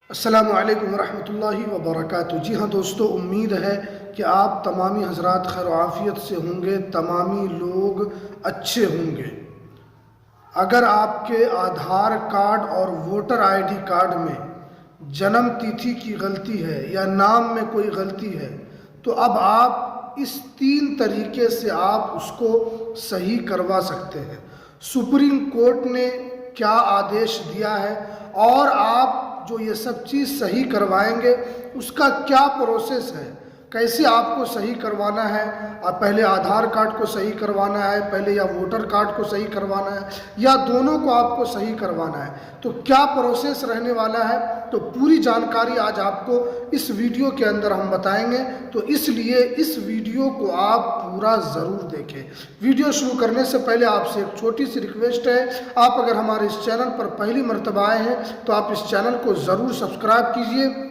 अस्सलामु अलैकुम रहमतुल्लाहि व बरकातुहू। जी हाँ दोस्तों, उम्मीद है कि आप तमामी हजरात खैर आफियत से होंगे, तमामी लोग अच्छे होंगे। अगर आपके आधार कार्ड और वोटर आईडी कार्ड में जन्म तिथि की गलती है या नाम में कोई गलती है तो अब आप इस 3 तरीके से आप उसको सही करवा सकते हैं। सुप्रीम कोर्ट ने क्या आदेश दिया है और आप जो ये सब चीज़ सही करवाएंगे उसका क्या प्रोसेस है, कैसे आपको सही करवाना है। आप पहले आधार कार्ड को सही करवाना है पहले, या वोटर कार्ड को सही करवाना है, या दोनों को आपको सही करवाना है, तो क्या प्रोसेस रहने वाला है, तो पूरी जानकारी आज आपको इस वीडियो के अंदर हम बताएंगे। तो इसलिए इस वीडियो को आप पूरा ज़रूर देखें। वीडियो शुरू करने से पहले आपसे एक छोटी सी रिक्वेस्ट है, आप अगर हमारे इस चैनल पर पहली मर्तबा आए हैं तो आप इस चैनल को ज़रूर सब्सक्राइब कीजिए,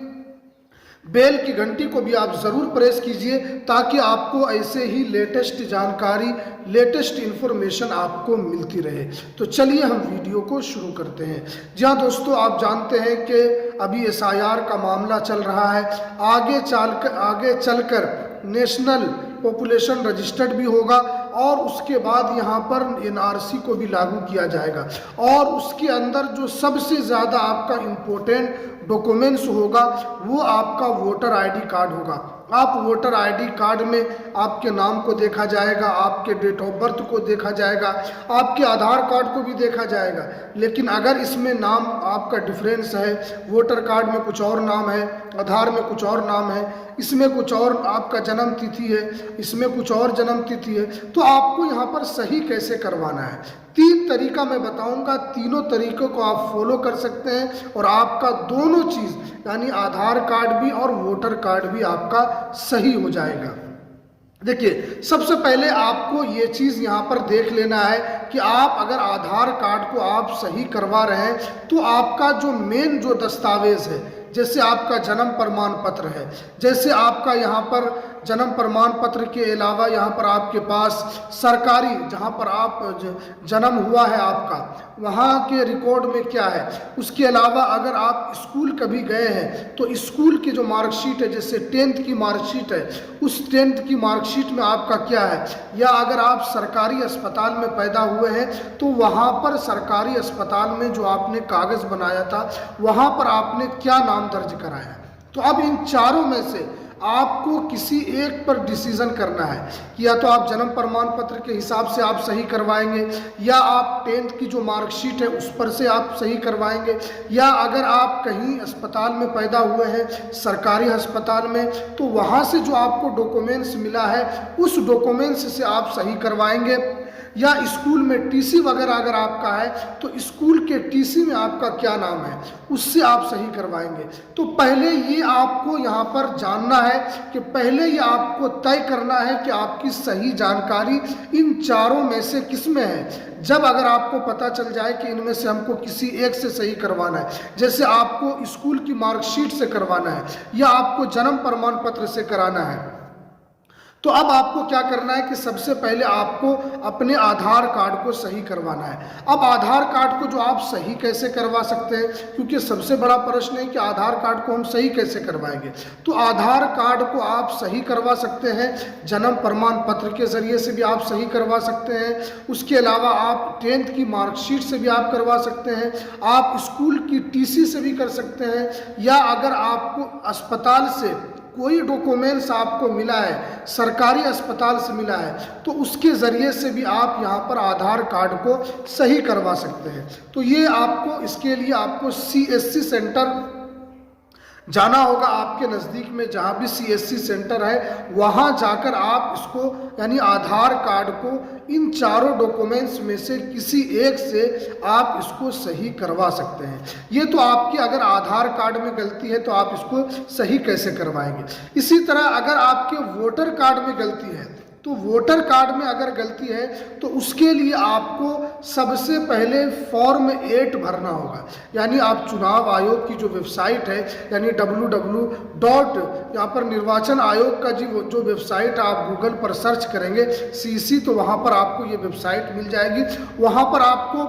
बेल की घंटी को भी आप ज़रूर प्रेस कीजिए ताकि आपको ऐसे ही लेटेस्ट जानकारी, लेटेस्ट इन्फॉर्मेशन आपको मिलती रहे। तो चलिए हम वीडियो को शुरू करते हैं। जी हाँ दोस्तों, आप जानते हैं कि अभी SIR का मामला चल रहा है, आगे चलकर नेशनल पॉपुलेशन रजिस्टर्ड भी होगा और उसके बाद यहाँ पर NRC को भी लागू किया जाएगा। और उसके अंदर जो सबसे ज़्यादा आपका इम्पोर्टेंट डॉक्यूमेंट्स होगा वो आपका वोटर आईडी कार्ड होगा। आप वोटर आईडी कार्ड में आपके नाम को देखा जाएगा, आपके डेट ऑफ बर्थ को देखा जाएगा, आपके आधार कार्ड को भी देखा जाएगा। लेकिन अगर इसमें नाम आपका डिफरेंस है, वोटर कार्ड में कुछ और नाम है, आधार में कुछ और नाम है, इसमें कुछ और आपका जन्म तिथि है, इसमें कुछ और जन्म तिथि है, तो आपको यहाँ पर सही कैसे करवाना है। 3 तरीका मैं बताऊंगा, तीनों तरीकों को आप फॉलो कर सकते हैं और आपका दोनों चीज़ यानी आधार कार्ड भी और वोटर कार्ड भी आपका सही हो जाएगा। देखिए, सबसे पहले आपको ये चीज़ यहाँ पर देख लेना है कि आप अगर आधार कार्ड को आप सही करवा रहे हैं तो आपका जो मेन जो दस्तावेज़ है, जैसे आपका जन्म प्रमाण पत्र है, जैसे आपका यहाँ पर जन्म प्रमाण पत्र के अलावा यहाँ पर आपके पास सरकारी जहाँ पर आप जन्म हुआ है आपका वहाँ के रिकॉर्ड में क्या है, उसके अलावा अगर आप स्कूल कभी गए हैं तो स्कूल की जो मार्कशीट है, जैसे 10th की मार्कशीट है, उस 10th की मार्कशीट में आपका क्या है, या अगर आप सरकारी अस्पताल में पैदा हुए हैं तो वहाँ पर सरकारी अस्पताल में जो आपने कागज़ बनाया था वहाँ पर आपने क्या नाम दर्ज कराया। तो अब इन चारों में से आपको किसी एक पर डिसीजन करना है कि या तो आप जन्म प्रमाण पत्र के हिसाब से आप सही करवाएंगे, या आप 10th की जो मार्कशीट है उस पर से आप सही करवाएंगे, या अगर आप कहीं अस्पताल में पैदा हुए हैं सरकारी अस्पताल में तो वहाँ से जो आपको डॉक्यूमेंट्स मिला है उस डॉक्यूमेंट्स से आप सही करवाएंगे, या स्कूल में TC वगैरह अगर आपका है तो स्कूल के TC में आपका क्या नाम है उससे आप सही करवाएंगे। तो पहले ये आपको यहाँ पर जानना है कि पहले ये आपको तय करना है कि आपकी सही जानकारी इन चारों में से किस में है। जब अगर आपको पता चल जाए कि इनमें से हमको किसी एक से सही करवाना है, जैसे आपको स्कूल की मार्कशीट से करवाना है या आपको जन्म प्रमाण पत्र से कराना है, तो अब आपको क्या करना है कि सबसे पहले आपको अपने आधार कार्ड को सही करवाना है। अब आधार कार्ड को जो आप सही कैसे करवा सकते हैं, क्योंकि सबसे बड़ा प्रश्न है कि आधार कार्ड को हम सही कैसे करवाएंगे। तो आधार कार्ड को आप सही करवा सकते हैं जन्म प्रमाण पत्र के ज़रिए से भी आप सही करवा सकते हैं, उसके अलावा आप 10th की मार्कशीट से भी आप करवा सकते हैं, आप स्कूल की TC से भी कर सकते हैं, या अगर आपको अस्पताल से कोई डॉक्यूमेंट्स आपको मिला है, सरकारी अस्पताल से मिला है, तो उसके ज़रिए से भी आप यहाँ पर आधार कार्ड को सही करवा सकते हैं। तो ये आपको, इसके लिए आपको CSC सेंटर जाना होगा। आपके नज़दीक में जहाँ भी CSC सेंटर है वहाँ जाकर आप इसको यानी आधार कार्ड को इन चारों डॉक्यूमेंट्स में से किसी एक से आप इसको सही करवा सकते हैं। ये तो आपकी अगर आधार कार्ड में गलती है तो आप इसको सही कैसे करवाएंगे। इसी तरह अगर आपके वोटर कार्ड में गलती है तो वोटर कार्ड में अगर गलती है तो उसके लिए आपको सबसे पहले फॉर्म 8 भरना होगा। यानी आप चुनाव आयोग की जो वेबसाइट है यानी www. यहाँ पर निर्वाचन आयोग का जो वेबसाइट आप गूगल पर सर्च करेंगे CC, तो वहाँ पर आपको ये वेबसाइट मिल जाएगी। वहाँ पर आपको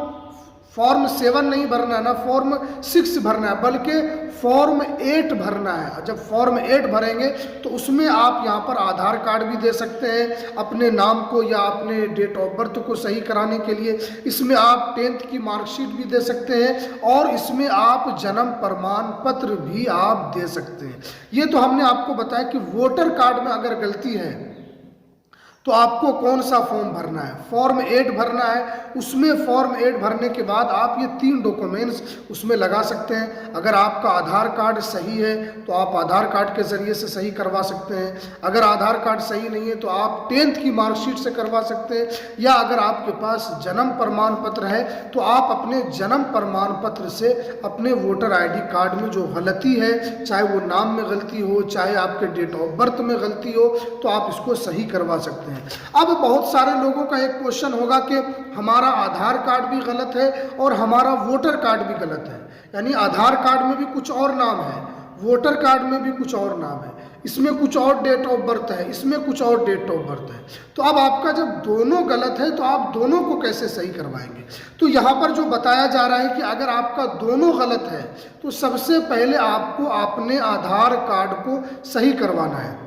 फॉर्म 7 नहीं भरना है ना, फॉर्म 6 भरना है, बल्कि फॉर्म 8 भरना है। जब फॉर्म 8 भरेंगे तो उसमें आप यहाँ पर आधार कार्ड भी दे सकते हैं अपने नाम को या अपने डेट ऑफ बर्थ को सही कराने के लिए। इसमें आप 10th की मार्कशीट भी दे सकते हैं और इसमें आप जन्म प्रमाण पत्र भी आप दे सकते हैं। ये तो हमने आपको बताया कि वोटर कार्ड में अगर गलती है तो आपको कौन सा फॉर्म भरना है, फॉर्म 8 भरना है। उसमें फॉर्म 8 भरने के बाद आप ये 3 डॉक्यूमेंट्स उसमें लगा सकते हैं। अगर आपका आधार कार्ड सही है तो आप आधार कार्ड के ज़रिए से सही करवा सकते हैं। अगर आधार कार्ड सही नहीं है तो आप 10th की मार्कशीट से करवा सकते हैं, या अगर आपके पास जन्म प्रमाण पत्र है तो आप अपने जन्म प्रमाण पत्र से अपने वोटर ID कार्ड में जो गलती है, चाहे वो नाम में गलती हो, चाहे आपके डेट ऑफ बर्थ में गलती हो, तो आप इसको सही करवा सकते हैं। अब बहुत सारे लोगों का एक क्वेश्चन होगा कि हमारा आधार कार्ड भी गलत है और हमारा वोटर कार्ड भी गलत है, यानी आधार कार्ड में भी कुछ और नाम है, वोटर कार्ड में भी कुछ और नाम है, इसमें कुछ और डेट ऑफ बर्थ है, इसमें कुछ और डेट ऑफ बर्थ है। तो अब आपका जब दोनों गलत है तो आप दोनों को कैसे सही करवाएंगे? तो यहाँ पर जो बताया जा रहा है कि अगर आपका दोनों गलत है तो सबसे पहले आपको अपने आधार कार्ड को सही करवाना है।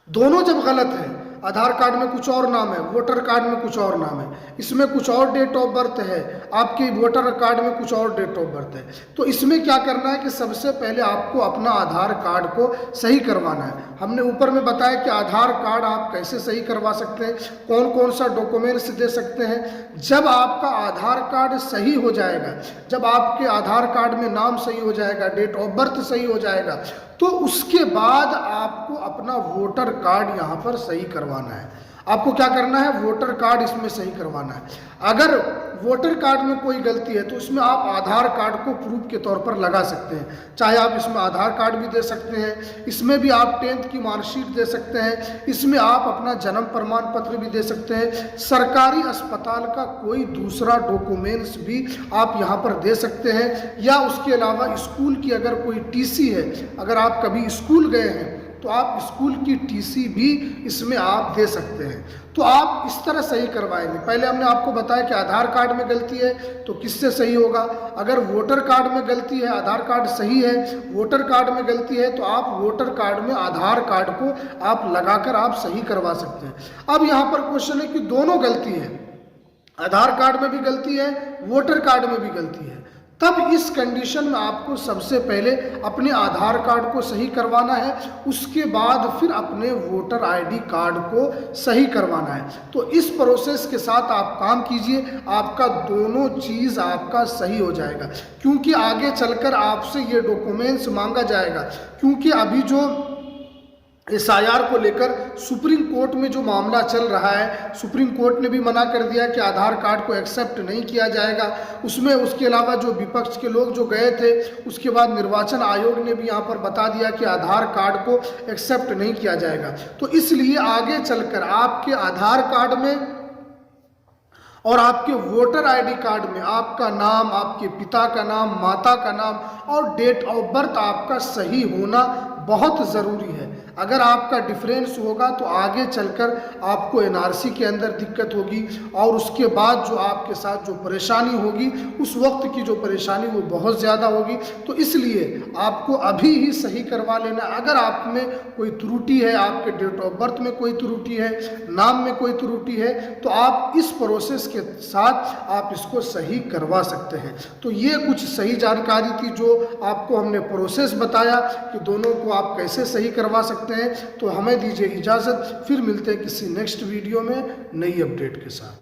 दोनों जब गलत है, आधार कार्ड में कुछ और नाम है, वोटर कार्ड में कुछ और नाम है, इसमें कुछ और डेट ऑफ बर्थ है, आपके वोटर कार्ड में कुछ और डेट ऑफ बर्थ है, तो इसमें क्या करना है कि सबसे पहले आपको अपना आधार कार्ड को सही करवाना है। हमने ऊपर में बताया कि आधार कार्ड आप कैसे सही करवा सकते हैं, कौन कौन सा डॉक्यूमेंट्स दे सकते हैं। जब आपका आधार कार्ड सही हो जाएगा, जब आपके आधार कार्ड में नाम सही हो जाएगा, डेट ऑफ बर्थ सही हो जाएगा, तो उसके बाद आपको अपना वोटर कार्ड यहाँ पर सही करवाना है। आपको क्या करना है? वोटर कार्ड इसमें सही करवाना है। अगर वोटर कार्ड में कोई गलती है तो उसमें आप आधार कार्ड को प्रूफ के तौर पर लगा सकते हैं, चाहे आप इसमें आधार कार्ड भी दे सकते हैं, इसमें भी आप 10th की मार्कशीट दे सकते हैं, इसमें आप अपना जन्म प्रमाण पत्र भी दे सकते हैं, सरकारी अस्पताल का कोई दूसरा डॉक्यूमेंट्स भी आप यहाँ पर दे सकते हैं, या उसके अलावा स्कूल की अगर कोई TC है, अगर आप कभी स्कूल गए हैं तो आप स्कूल की TC भी इसमें आप दे सकते हैं। तो आप इस तरह सही करवाएंगे। पहले हमने आपको बताया कि आधार कार्ड में गलती है तो किससे सही होगा, अगर वोटर कार्ड में गलती है, आधार कार्ड सही है, वोटर कार्ड में गलती है, तो आप वोटर कार्ड में आधार कार्ड को आप लगाकर आप सही करवा सकते हैं। अब यहाँ पर क्वेश्चन है कि दोनों गलती है, आधार कार्ड में भी गलती है, वोटर कार्ड में भी गलती है, तब इस कंडीशन में आपको सबसे पहले अपने आधार कार्ड को सही करवाना है, उसके बाद फिर अपने वोटर ID कार्ड को सही करवाना है। तो इस प्रोसेस के साथ आप काम कीजिए, आपका दोनों चीज़ आपका सही हो जाएगा, क्योंकि आगे चलकर आपसे ये डॉक्यूमेंट्स मांगा जाएगा। क्योंकि अभी जो SIR को लेकर सुप्रीम कोर्ट में जो मामला चल रहा है, सुप्रीम कोर्ट ने भी मना कर दिया कि आधार कार्ड को एक्सेप्ट नहीं किया जाएगा। उसमें उसके अलावा जो विपक्ष के लोग जो गए थे, उसके बाद निर्वाचन आयोग ने भी यहाँ पर बता दिया कि आधार कार्ड को एक्सेप्ट नहीं किया जाएगा। तो इसलिए आगे चलकर आपके आधार कार्ड में और आपके वोटर ID कार्ड में आपका नाम, आपके पिता का नाम, माता का नाम और डेट ऑफ बर्थ आपका सही होना बहुत ज़रूरी है। अगर आपका डिफरेंस होगा तो आगे चलकर आपको NRC के अंदर दिक्कत होगी, और उसके बाद जो आपके साथ जो परेशानी होगी, उस वक्त की जो परेशानी वो बहुत ज़्यादा होगी। तो इसलिए आपको अभी ही सही करवा लेना। अगर आप में कोई त्रुटि है, आपके डेट ऑफ बर्थ में कोई त्रुटि है, नाम में कोई त्रुटि है, तो आप इस प्रोसेस के साथ आप इसको सही करवा सकते हैं। तो ये कुछ सही जानकारी थी जो आपको हमने प्रोसेस बताया कि दोनों को आप कैसे सही करवा सकते हैं। तो हमें दीजिए इजाज़त, फिर मिलते हैं किसी नेक्स्ट वीडियो में नई अपडेट के साथ।